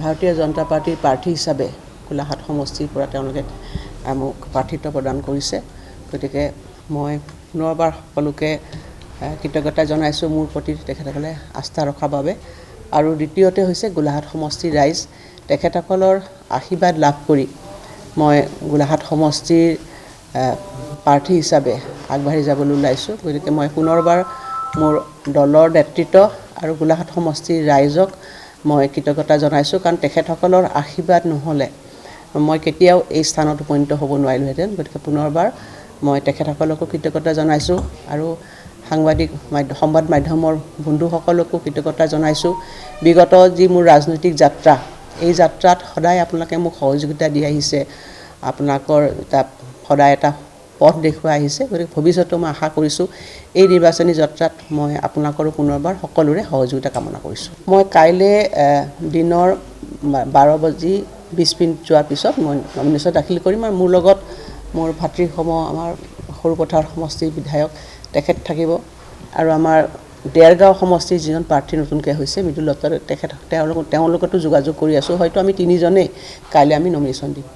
ভাৰতীয় জনতা পাৰ্টিৰ প্ৰাৰ্থী হিচাপে গোলাঘাট সমষ্টিৰ পৰা তেওঁলোকে মোক প্ৰাৰ্থিত্ব প্ৰদান কৰিছে। গতিকে মই পুনৰবাৰ সকলোকে কৃতজ্ঞতা জনাইছোঁ মোৰ প্ৰতি তেখেতসকলে আস্থা ৰখাৰ বাবে। আৰু দ্বিতীয়তে হৈছে গোলাঘাট সমষ্টিৰ ৰাইজ, তেখেতসকলৰ আশীৰ্বাদ লাভ কৰি মই গোলাঘাট সমষ্টিৰ প্ৰাৰ্থী হিচাপে আগবাঢ়ি যাবলৈ ওলাইছোঁ। গতিকে মই পুনৰবাৰ মোৰ দলৰ নেতৃত্ব আৰু গোলাঘাট সমষ্টিৰ ৰাইজক মই কৃতজ্ঞতা জনাইছোঁ, কাৰণ তেখেতসকলৰ আশীৰ্বাদ নহ'লে মই কেতিয়াও এই স্থানত উপনীত হ'ব নোৱাৰিলোহেঁতেন। গতিকে পুনৰবাৰ মই তেখেতসকলকো কৃতজ্ঞতা জনাইছোঁ আৰু সংবাদ মাধ্যমৰ বন্ধুসকলকো কৃতজ্ঞতা জনাইছোঁ। বিগত যি মোৰ ৰাজনৈতিক যাত্ৰা, এই যাত্ৰাত সদায় আপোনালোকে মোক সহযোগিতা দি আহিছে, আপোনালোকৰ সদায় এটা পথ দেখুৱাই আহিছে। গতিকে ভৱিষ্যতেও মই আশা কৰিছোঁ এই নিৰ্বাচনী যাত্ৰাত মই আপোনালোকৰো পুনৰবাৰ সকলোৰে সহযোগিতা কামনা কৰিছোঁ। মই কাইলৈ দিনৰ 12:20 যোৱাৰ পিছত মই নমিনেশ্যন দাখিল কৰিম আৰু মোৰ লগত মোৰ ভাতৃসম আমাৰ সৰুপথাৰ সমষ্টিৰ বিধায়ক তেখেত থাকিব আৰু আমাৰ দেৰগাঁও সমষ্টিৰ যিজন প্ৰাৰ্থী নতুনকৈ হৈছে মৃদুল দত্ত, তেওঁলোকতো যোগাযোগ কৰি আছোঁ। হয়তো আমি তিনিজনেই কাইলৈ আমি নমিনেশ্যন দিম।